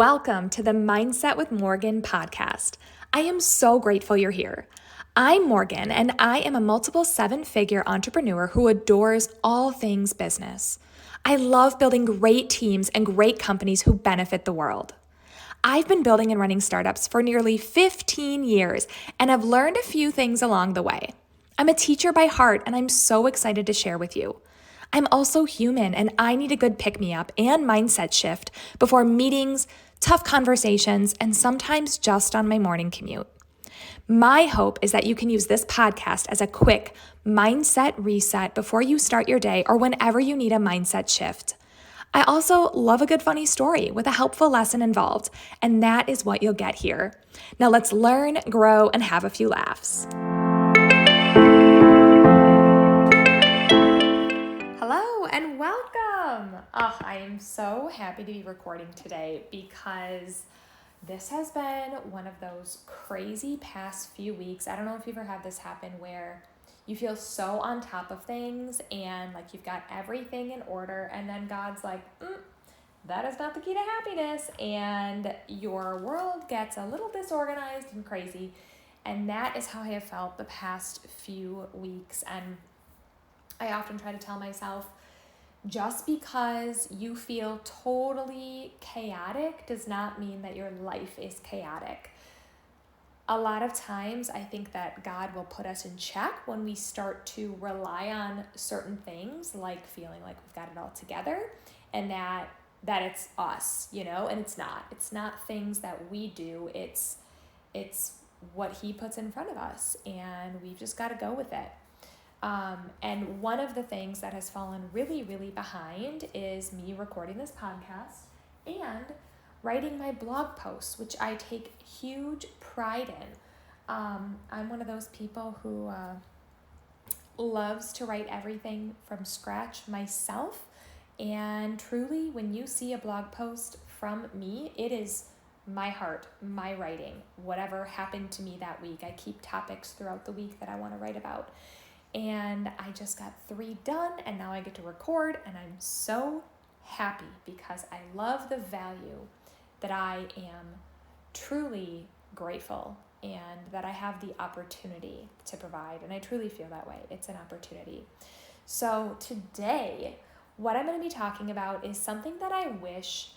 Welcome to the Mindset with Morgan podcast. I am so grateful you're here. I'm Morgan, and I am a multiple seven-figure entrepreneur who adores all things business. I love building great teams and great companies who benefit the world. I've been building and running startups for nearly 15 years and have learned a few things along the way. I'm a teacher by heart, and I'm so excited to share with you. I'm also human, and I need a good pick-me-up and mindset shift before meetings, tough conversations, and sometimes just on my morning commute. My hope is that you can use this podcast as a quick mindset reset before you start your day or whenever you need a mindset shift. I also love a good funny story with a helpful lesson involved, and that is what you'll get here. Now let's learn, grow, and have a few laughs. Hello and welcome. I am so happy to be recording today because this has been one of those crazy past few weeks. I don't know if you've ever had this happen where you feel so on top of things and like you've got everything in order, and then God's like, that is not the key to happiness, and your world gets a little disorganized and crazy. And that is how I have felt the past few weeks. And I often try to tell myself, just because you feel totally chaotic does not mean that your life is chaotic. A lot of times I think that God will put us in check when we start to rely on certain things, like feeling like we've got it all together and that it's us, and it's not. It's not things that we do. It's what he puts in front of us, and we've just got to go with it. And one of the things that has fallen really, really behind is me recording this podcast and writing my blog posts, which I take huge pride in. I'm one of those people who loves to write everything from scratch myself. And truly, when you see a blog post from me, it is my heart, my writing, whatever happened to me that week. I keep topics throughout the week that I want to write about. And I just got 3 done, and now I get to record, and I'm so happy because I love the value that I am truly grateful and that I have the opportunity to provide, and I truly feel that way. It's an opportunity. So today, what I'm going to be talking about is something that I wish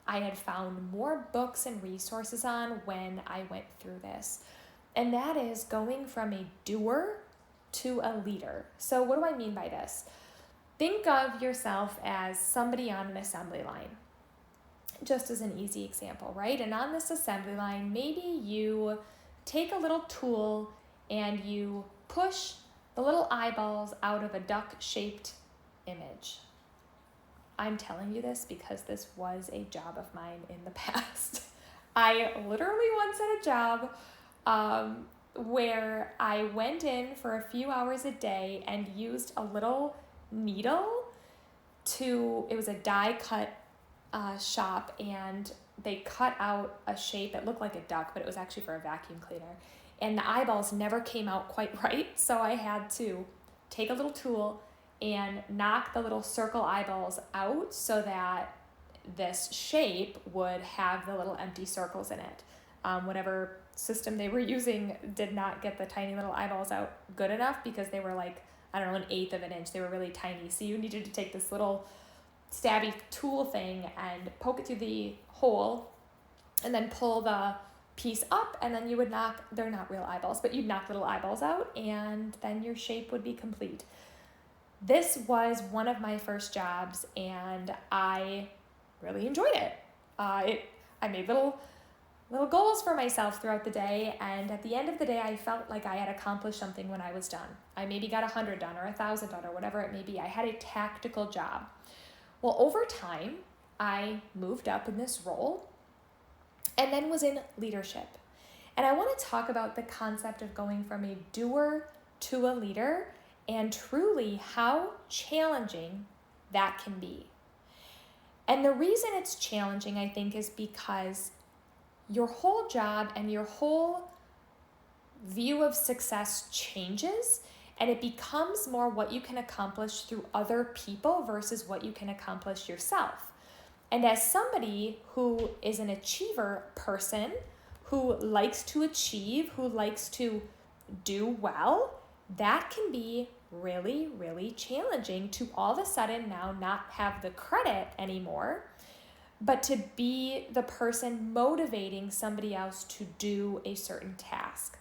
I had found more books and resources on when I went through this, and that is going from a doer to a leader. So what do I mean by this? Think of yourself as somebody on an assembly line, just as an easy example, right? And on this assembly line, maybe you take a little tool and you push the little eyeballs out of a duck-shaped image. I'm telling you this because this was a job of mine in the past. I literally once had a job where I went in for a few hours a day and used a little needle it was a die cut shop, and they cut out a shape that looked like a duck, but it was actually for a vacuum cleaner. And the eyeballs never came out quite right, so I had to take a little tool and knock the little circle eyeballs out so that this shape would have the little empty circles in it. Whatever system they were using did not get the tiny little eyeballs out good enough because they were like, I don't know, 1/8 of an inch. They were really tiny. So you needed to take this little stabby tool thing and poke it through the hole and then pull the piece up, and then you would knock, they're not real eyeballs, but you'd knock little eyeballs out, and then your shape would be complete. This was one of my first jobs, and I really enjoyed it. I made little goals for myself throughout the day, and at the end of the day, I felt like I had accomplished something when I was done. I maybe got 100 done or 1,000 done or whatever it may be. I had a tactical job. Well, over time, I moved up in this role and then was in leadership. And I want to talk about the concept of going from a doer to a leader and truly how challenging that can be. And the reason it's challenging, I think, is because your whole job and your whole view of success changes, and it becomes more what you can accomplish through other people versus what you can accomplish yourself. And as somebody who is an achiever person, who likes to achieve, who likes to do well, that can be really, really challenging to all of a sudden now not have the credit anymore, but to be the person motivating somebody else to do a certain task.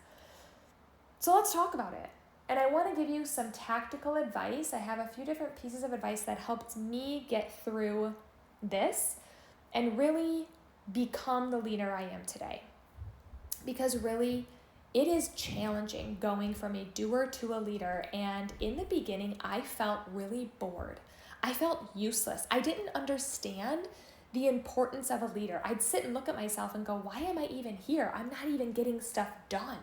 So let's talk about it. And I want to give you some tactical advice. I have a few different pieces of advice that helped me get through this and really become the leader I am today. Because really, it is challenging going from a doer to a leader. And in the beginning, I felt really bored. I felt useless. I didn't understand the importance of a leader. I'd sit and look at myself and go, why am I even here? I'm not even getting stuff done.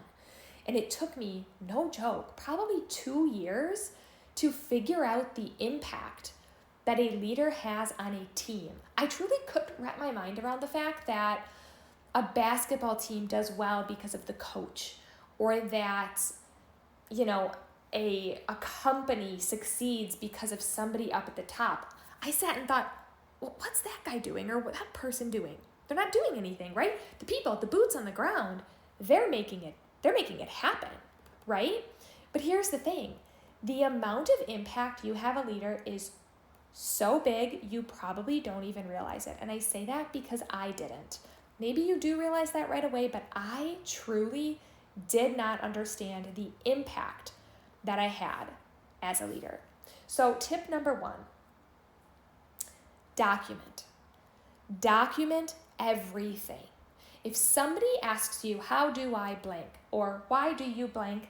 And it took me, no joke, probably 2 years to figure out the impact that a leader has on a team. I truly couldn't wrap my mind around the fact that a basketball team does well because of the coach, or that, a company succeeds because of somebody up at the top. I sat and thought, well, what's that guy doing or what that person doing? They're not doing anything, right? The people, the boots on the ground, they're making it happen, right? But here's the thing. The amount of impact you have a leader is so big, you probably don't even realize it. And I say that because I didn't. Maybe you do realize that right away, but I truly did not understand the impact that I had as a leader. So tip number 1, document. Document everything. If somebody asks you, how do I blank, or why do you blank,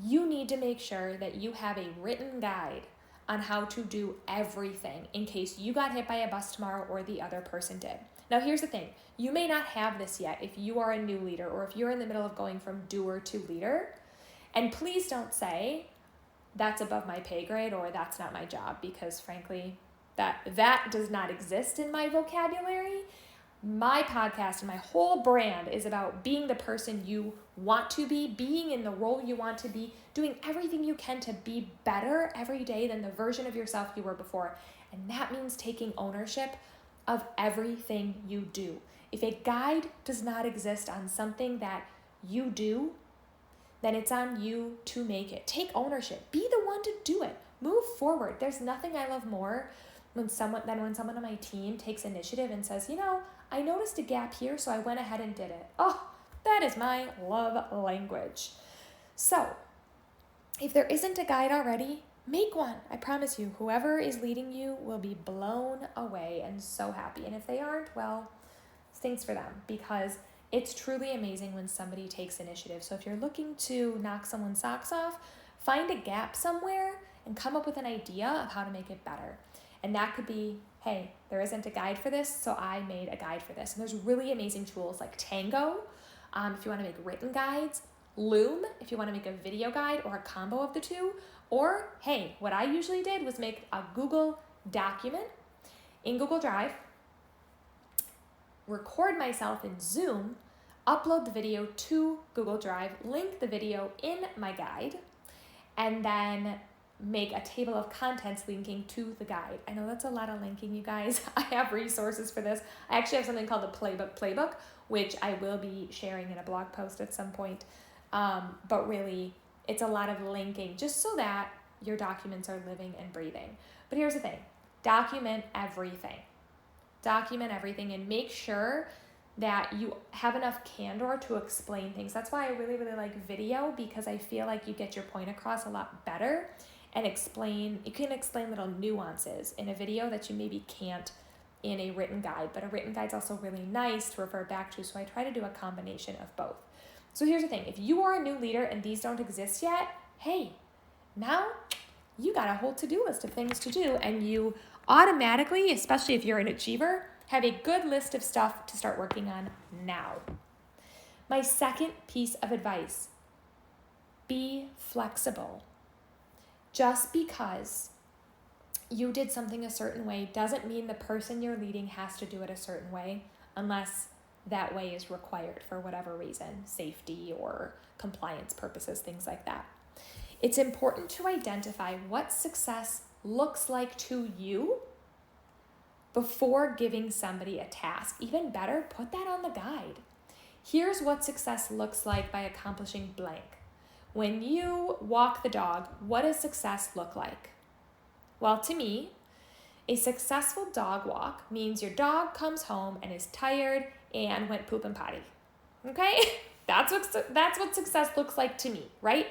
you need to make sure that you have a written guide on how to do everything in case you got hit by a bus tomorrow or the other person did. Now, here's the thing. You may not have this yet if you are a new leader or if you're in the middle of going from doer to leader. And please don't say, that's above my pay grade or that's not my job, because frankly, that does not exist in my vocabulary. My podcast and my whole brand is about being the person you want to be, being in the role you want to be, doing everything you can to be better every day than the version of yourself you were before. And that means taking ownership of everything you do. If a guide does not exist on something that you do, then it's on you to make it. Take ownership. Be the one to do it. Move forward. There's nothing I love more when someone on my team takes initiative and says, I noticed a gap here, so I went ahead and did it. Oh, that is my love language. So, if there isn't a guide already, make one. I promise you, whoever is leading you will be blown away and so happy. And if they aren't, well, thanks for them, because it's truly amazing when somebody takes initiative. So if you're looking to knock someone's socks off, find a gap somewhere and come up with an idea of how to make it better. And that could be, hey, there isn't a guide for this, so I made a guide for this. And there's really amazing tools like Tango, if you want to make written guides, Loom, if you want to make a video guide or a combo of the two, or hey, what I usually did was make a Google document in Google Drive, record myself in Zoom, upload the video to Google Drive, link the video in my guide, and then make a table of contents linking to the guide. I know that's a lot of linking, you guys. I have resources for this. I actually have something called the Playbook, which I will be sharing in a blog post at some point. But really, it's a lot of linking just so that your documents are living and breathing. But here's the thing. Document everything. Document everything and make sure that you have enough candor to explain things. That's why I really, really like video, because I feel like you get your point across a lot better and you can explain little nuances in a video that you maybe can't in a written guide. But a written guide's also really nice to refer back to, so I try to do a combination of both. So here's the thing. If you are a new leader and these don't exist yet, hey, now you got a whole to-do list of things to do, and you automatically, especially if you're an achiever, have a good list of stuff to start working on now. My second piece of advice, be flexible. Just because you did something a certain way doesn't mean the person you're leading has to do it a certain way, unless that way is required for whatever reason, safety or compliance purposes, things like that. It's important to identify what success looks like to you before giving somebody a task. Even better, put that on the guide. Here's what success looks like by accomplishing blank. When you walk the dog, what does success look like? Well, to me, a successful dog walk means your dog comes home and is tired and went poop and potty. Okay? That's what success looks like to me, right?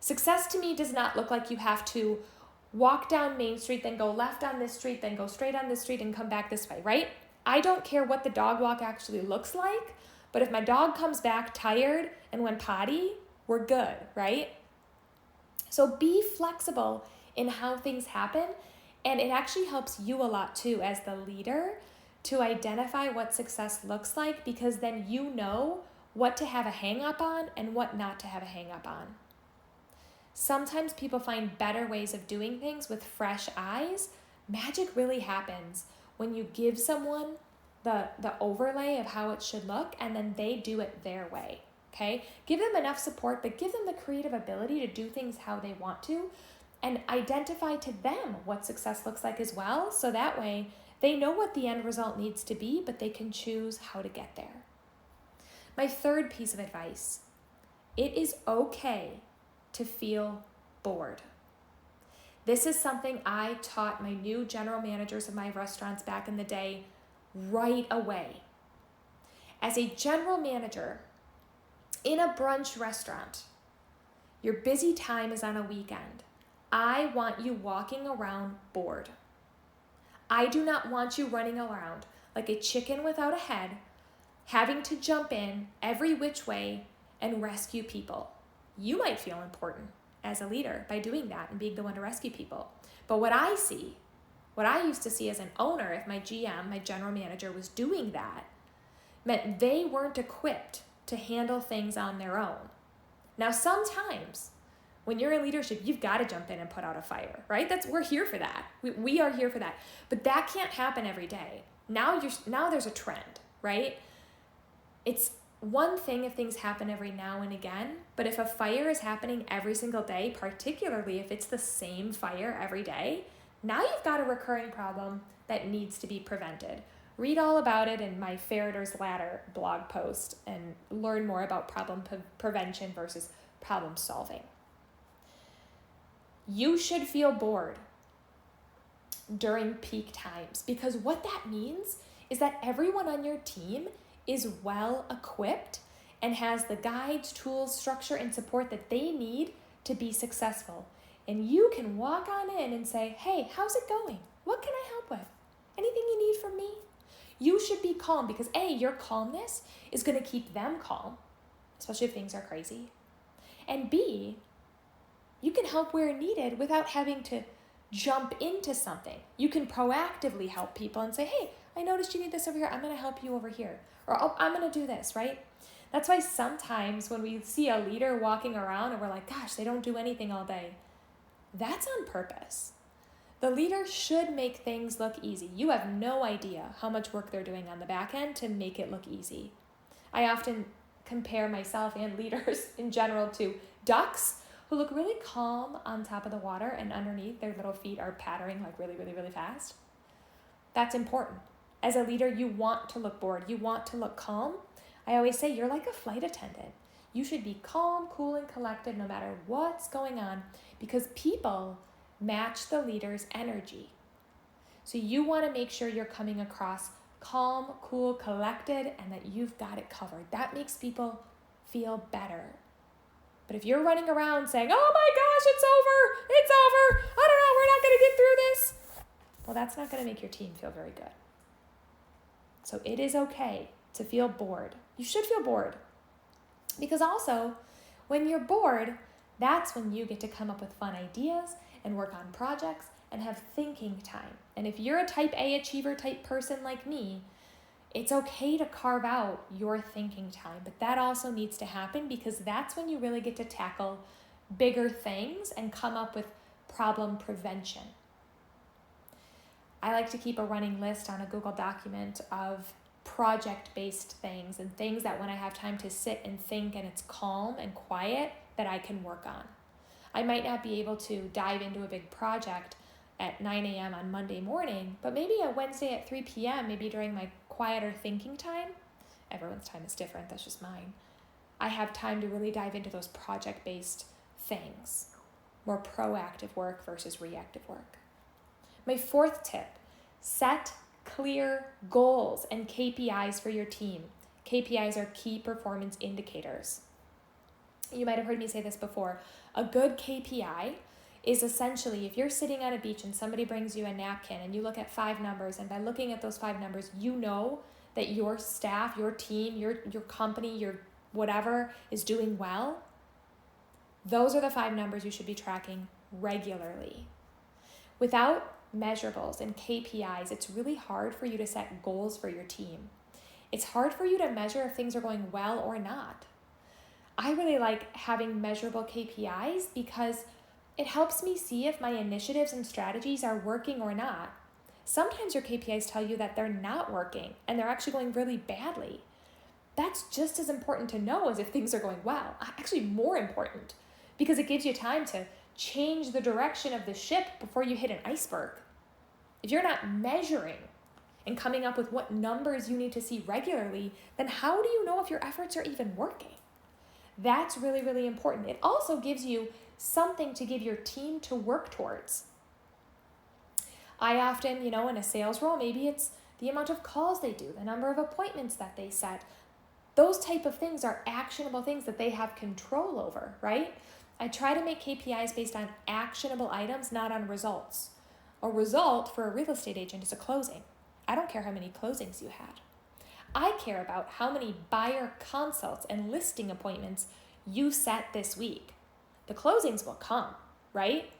Success to me does not look like you have to walk down Main Street, then go left on this street, then go straight on this street and come back this way, right? I don't care what the dog walk actually looks like, but if my dog comes back tired and went potty, we're good, right? So be flexible in how things happen, and it actually helps you a lot too as the leader to identify what success looks like, because then you know what to have a hang up on and what not to have a hang up on. Sometimes people find better ways of doing things with fresh eyes. Magic really happens when you give someone the overlay of how it should look and then they do it their way, okay? Give them enough support, but give them the creative ability to do things how they want to and identify to them what success looks like as well, so that way they know what the end result needs to be, but they can choose how to get there. My third piece of advice, it is okay to feel bored. This is something I taught my new general managers of my restaurants back in the day right away. As a general manager in a brunch restaurant, your busy time is on a weekend. I want you walking around bored. I do not want you running around like a chicken without a head, having to jump in every which way and rescue people. You might feel important as a leader by doing that and being the one to rescue people. But what I used to see as an owner, if my GM, my general manager, was doing that, meant they weren't equipped to handle things on their own. Now, sometimes when you're in leadership, you've got to jump in and put out a fire, right? We're here for that. We are here for that. But that can't happen every day. Now there's a trend, right? It's one thing if things happen every now and again, but if a fire is happening every single day, particularly if it's the same fire every day, now you've got a recurring problem that needs to be prevented. Read all about it in my Ferreter's Ladder blog post and learn more about problem prevention versus problem solving. You should feel bored during peak times, because what that means is that everyone on your team is well equipped and has the guides, tools, structure, and support that they need to be successful. And you can walk on in and say, hey, how's it going? What can I help with? Anything you need from me? You should be calm, because A, your calmness is going to keep them calm, especially if things are crazy. And B, you can help where needed without having to jump into something. You can proactively help people and say, hey, I noticed you need this over here. I'm going to help you over here. Or oh, I'm going to do this, right? That's why sometimes when we see a leader walking around and we're like, gosh, they don't do anything all day, that's on purpose. The leader should make things look easy. You have no idea how much work they're doing on the back end to make it look easy. I often compare myself and leaders in general to ducks who look really calm on top of the water and underneath their little feet are pattering like really, really, really fast. That's important. As a leader, you want to look bored. You want to look calm. I always say you're like a flight attendant. You should be calm, cool, and collected no matter what's going on, because people match the leader's energy. So you want to make sure you're coming across calm, cool, collected, and that you've got it covered. That makes people feel better. But if you're running around saying, oh my gosh, it's over, I don't know, we're not going to get through this, well, that's not going to make your team feel very good. So it is okay to feel bored. You should feel bored. Because also, when you're bored, that's when you get to come up with fun ideas and work on projects and have thinking time. And if you're a type A achiever type person like me, it's okay to carve out your thinking time, but that also needs to happen, because that's when you really get to tackle bigger things and come up with problem prevention. I like to keep a running list on a Google document of project-based things and things that when I have time to sit and think and it's calm and quiet, that I can work on. I might not be able to dive into a big project at 9 a.m. on Monday morning, but maybe a Wednesday at 3 p.m., maybe during my quieter thinking time. Everyone's time is different, that's just mine. I have time to really dive into those project-based things, more proactive work versus reactive work. My fourth tip, set clear goals and KPIs for your team. KPIs are key performance indicators. You might have heard me say this before. A good KPI is essentially if you're sitting on a beach and somebody brings you a napkin and you look at 5 numbers, and by looking at those 5 numbers, you know that your staff, your team, your company, your whatever is doing well. Those are the 5 numbers you should be tracking regularly. Without measurables and KPIs, it's really hard for you to set goals for your team. It's hard for you to measure if things are going well or not. I really like having measurable KPIs because it helps me see if my initiatives and strategies are working or not. Sometimes your KPIs tell you that they're not working and they're actually going really badly. That's just as important to know as if things are going well. Actually, more important, because it gives you time to change the direction of the ship before you hit an iceberg. If you're not measuring and coming up with what numbers you need to see regularly, then how do you know if your efforts are even working? That's really, really important. It also gives you something to give your team to work towards. I often, in a sales role, maybe it's the amount of calls they do, the number of appointments that they set. Those type of things are actionable things that they have control over, right? I try to make KPIs based on actionable items, not on results. A result for a real estate agent is a closing. I don't care how many closings you had. I care about how many buyer consults and listing appointments you set this week. The closings will come, right?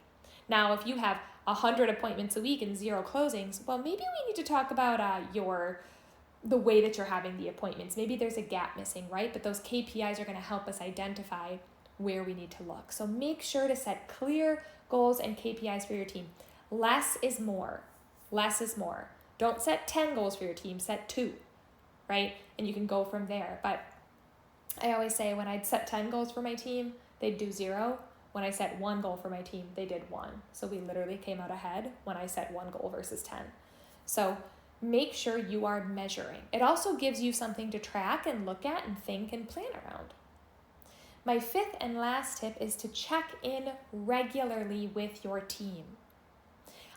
Now, if you have 100 appointments a week and 0 closings, well, maybe we need to talk about the way that you're having the appointments. Maybe there's a gap missing, right? But those KPIs are going to help us identify where we need to look. So make sure to set clear goals and KPIs for your team. Less is more. Less is more. Don't set 10 goals for your team, set 2, right? And you can go from there. But I always say when I'd set 10 goals for my team, they'd do 0. When I set 1 goal for my team, they did 1. So we literally came out ahead when I set 1 goal versus 10. So make sure you are measuring. It also gives you something to track and look at and think and plan around. My 5th and last tip is to check in regularly with your team.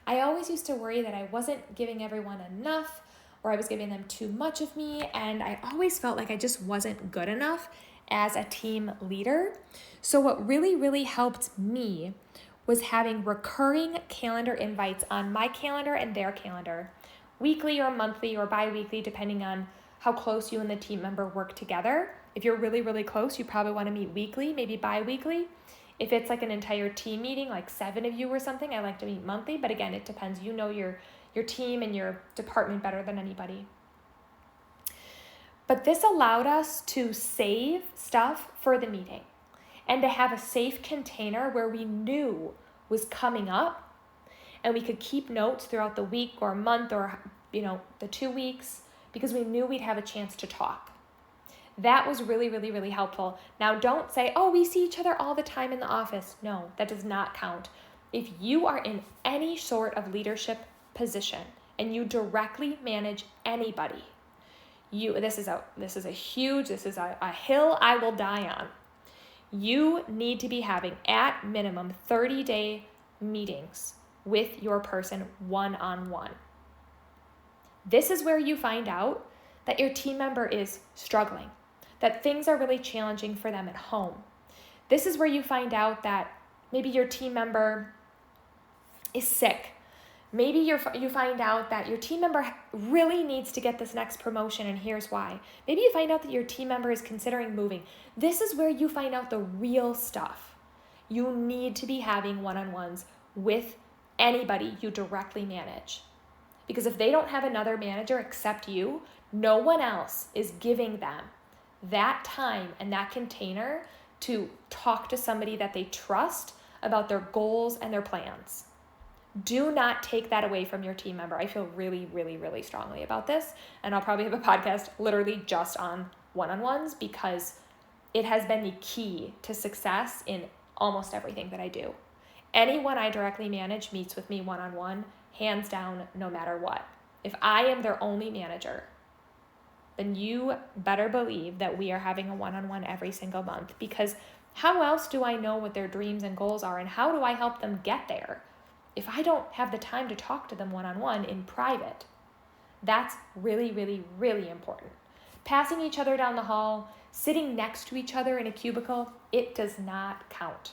I always used to worry that I wasn't giving everyone enough or I was giving them too much of me, and I always felt like I just wasn't good enough as a team leader. So what really, really helped me was having recurring calendar invites on my calendar and their calendar, weekly or monthly or bi-weekly, depending on how close you and the team member work together. If you're really, really close, you probably want to meet weekly, maybe bi-weekly. If it's like an entire team meeting, like 7 of you or something, I like to meet monthly. But again, it depends. You know your team and your department better than anybody. But this allowed us to save stuff for the meeting and to have a safe container where we knew was coming up, and we could keep notes throughout the week or month or the 2 weeks because we knew we'd have a chance to talk. That was really, really, really helpful. Now, don't say, oh, we see each other all the time in the office. No, that does not count. If you are in any sort of leadership position and you directly manage anybody, this is a hill I will die on. You need to be having at minimum 30-day meetings with your person one-on-one. This is where you find out that your team member is struggling, that things are really challenging for them at home. This is where you find out that maybe your team member is sick. Maybe you find out that your team member really needs to get this next promotion, and here's why. Maybe you find out that your team member is considering moving. This is where you find out the real stuff. You need to be having one-on-ones with anybody you directly manage. Because if they don't have another manager except you, no one else is giving them that time and that container to talk to somebody that they trust about their goals and their plans. Do not take that away from your team member. I feel really, really, really strongly about this. And I'll probably have a podcast literally just on one-on-ones because it has been the key to success in almost everything that I do. Anyone I directly manage meets with me one-on-one, hands down, no matter what. If I am their only manager, then you better believe that we are having a one-on-one every single month, because how else do I know what their dreams and goals are, and how do I help them get there if I don't have the time to talk to them one-on-one in private? That's really, really, really important. Passing each other down the hall, sitting next to each other in a cubicle, it does not count.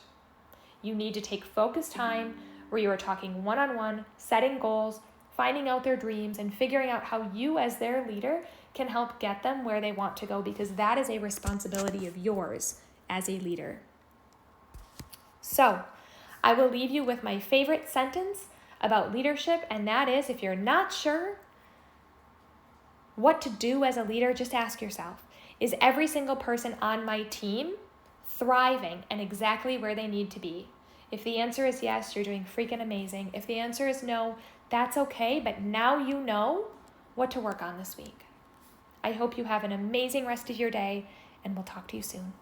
You need to take focused time where you are talking one-on-one, setting goals, finding out their dreams, and figuring out how you as their leader can help get them where they want to go, because that is a responsibility of yours as a leader. So, I will leave you with my favorite sentence about leadership, and that is, if you're not sure what to do as a leader, just ask yourself, is every single person on my team thriving and exactly where they need to be? If the answer is yes, you're doing freaking amazing. If the answer is no, that's okay, but now you know what to work on this week. I hope you have an amazing rest of your day, and we'll talk to you soon.